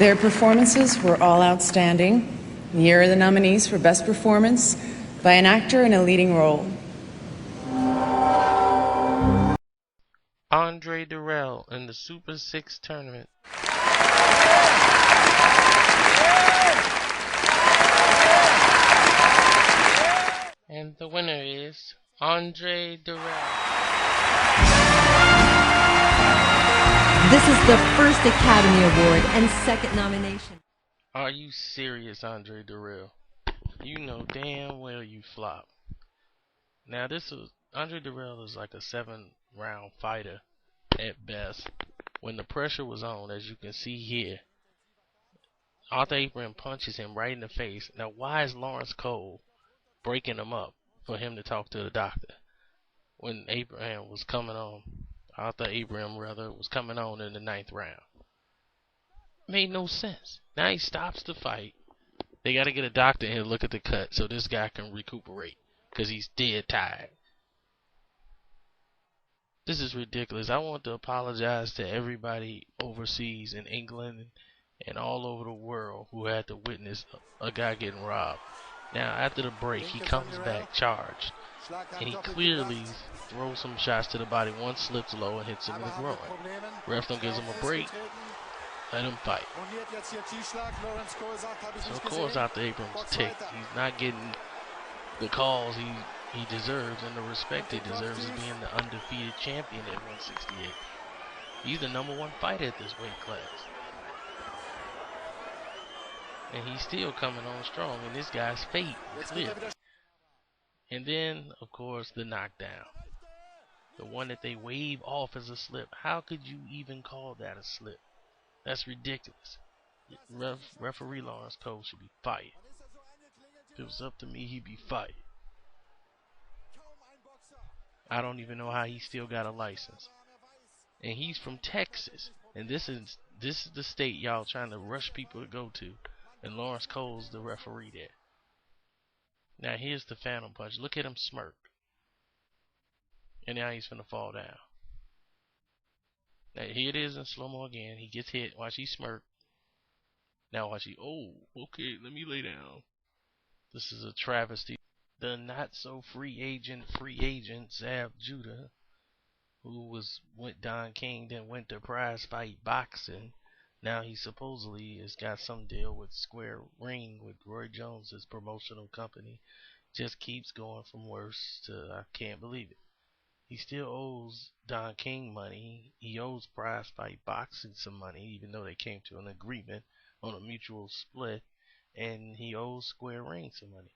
Their performances were all outstanding. Here are the nominees for Best Performance by an actor in a leading role. Andre Durrell in the Super 6 tournament. And the winner is Andre Durrell. This is the first Academy Award and second nomination. Are you serious, Andre Durrell? You know damn well you flop. Now Andre Durrell is like a 7-round fighter at best. When the pressure was on, as you can see here, Arthur Abraham punches him right in the face. Now why is Lawrence Cole breaking him up for him to talk to the doctor? When Arthur Abraham was coming on in the 9th round. Made no sense. Now he stops the fight. They got to get a doctor in here to look at the cut so this guy can recuperate, because he's dead tired. This is ridiculous. I want to apologize to everybody overseas in England and all over the world who had to witness a guy getting robbed. Now after the break, he comes back charged, and he clearly throws some shots to the body. One slips low and hits him in the groin. Ref don't gives him a break. Let him fight. So of course Arthur Abrams ticked. He's not getting the calls he deserves and the respect he deserves as being the undefeated champion at 168. He's the #1 fighter at this weight class. And he's still coming on strong, and this guy's fate is clear. And then, of course, the knockdown. The one that they wave off as a slip. How could you even call that a slip? That's ridiculous. Referee Lawrence Cole should be fired. If it was up to me, he'd be fired. I don't even know how he still got a license. And he's from Texas. And this is the state y'all trying to rush people to go to. And Lawrence Cole's the referee there. Now here's the phantom punch. Look at him smirk. And now he's finna fall down. Now here it is in slow-mo again. He gets hit. Watch he smirk. Now watch he, oh, okay, let me lay down. This is a travesty. The not so free agent Zab Judah, who went Don King, then went to Prize Fight Boxing. Now he supposedly has got some deal with Square Ring with Roy Jones' promotional company. Just keeps going from worse to I can't believe it. He still owes Don King money. He owes Prize Fight Boxing some money, even though they came to an agreement on a mutual split. And he owes Square Ring some money.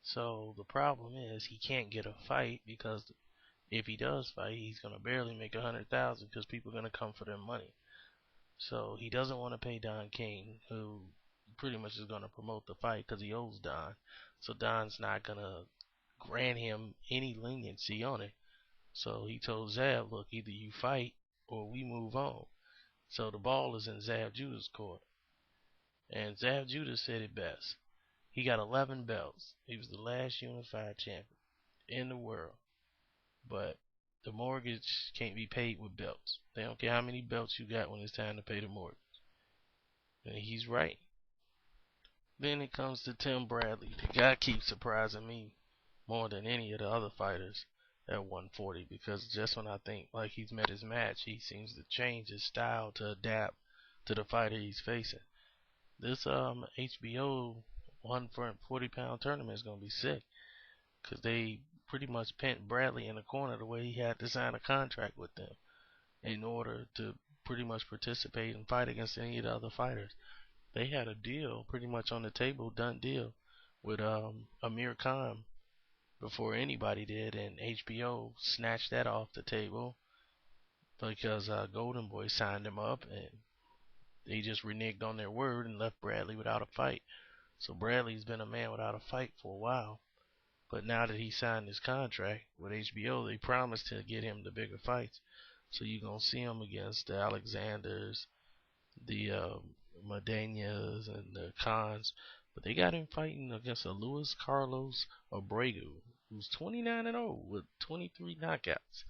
So the problem is he can't get a fight, because if he does fight, he's gonna barely make $100,000 because people are gonna come for their money. So he doesn't want to pay Don King, who pretty much is gonna promote the fight because he owes Don. So Don's not gonna grant him any leniency on it. So he told Zab, look, either you fight or we move on. So the ball is in Zab Judah's court. And Zab Judah said it best. He got 11 belts. He was the last unified champion in the world. But the mortgage can't be paid with belts. They don't care how many belts you got when it's time to pay the mortgage. And he's right. Then it comes to Tim Bradley. The guy keeps surprising me more than any of the other fighters at 140, because just when I think like he's met his match, he seems to change his style to adapt to the fighter he's facing. This HBO 140-pound tournament is gonna be sick, because they pretty much pent Bradley in a corner the way he had to sign a contract with them in order to pretty much participate and fight against any of the other fighters. They had a deal pretty much on the table, done deal, with Amir Khan before anybody did, and HBO snatched that off the table because Golden Boy signed him up, and they just reneged on their word and left Bradley without a fight. So Bradley's been a man without a fight for a while, but now that he signed his contract with HBO, they promised to get him the bigger fights. So you're gonna see him against the Alexanders, the Medanias, and the Khans. But they got him fighting against a Luis Carlos Abreu, who's 29-0 with 23 knockouts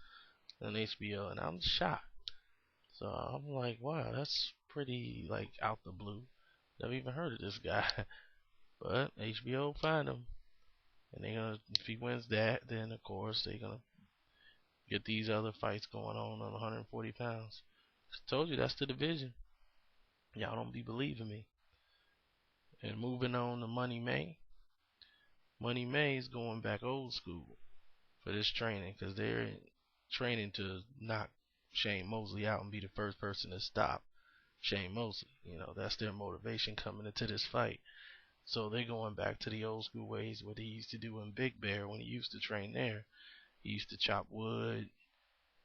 on HBO, and I'm shocked. So I'm like, wow, that's pretty like out the blue. Never even heard of this guy. But HBO find him, and they're gonna, if he wins that, then of course they're gonna get these other fights going on 140 pounds. Told you that's the division. Y'all don't be believing me. And moving on to Money May. Money May is going back old school for this training, because they're training to knock Shane Mosley out and be the first person to stop Shane Mosley. You know, that's their motivation coming into this fight. So they're going back to the old school ways, what he used to do in Big Bear when he used to train there. He used to chop wood,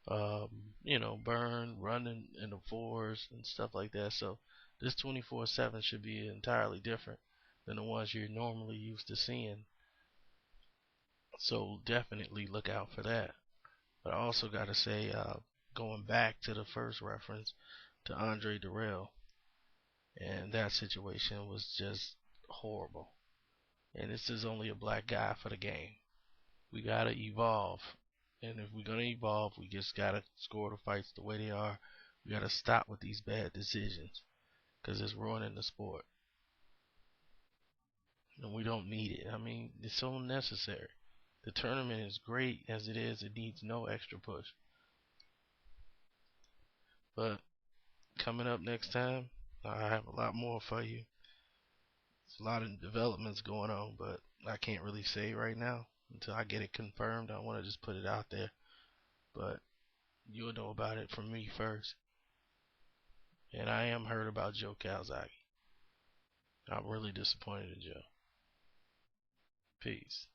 burn, run in the forest and stuff like that. So this 24/7 should be entirely different than the ones you're normally used to seeing. So definitely look out for that. But I also got to say, going back to the first reference to Andre Durrell, and that situation was just horrible. And this is only a black guy for the game. We gotta evolve, and if we're gonna evolve, we just gotta score the fights the way they are. We gotta stop with these bad decisions, because it's ruining the sport, and we don't need it. I mean, it's so unnecessary. The tournament is great as it is. It needs no extra push. But coming up next time, I have a lot more for you. There's a lot of developments going on, but I can't really say right now until I get it confirmed. I want to just put it out there, but you'll know about it from me first. And I am hurt about Joe Calzaghe. I'm really disappointed in Joe. Peace.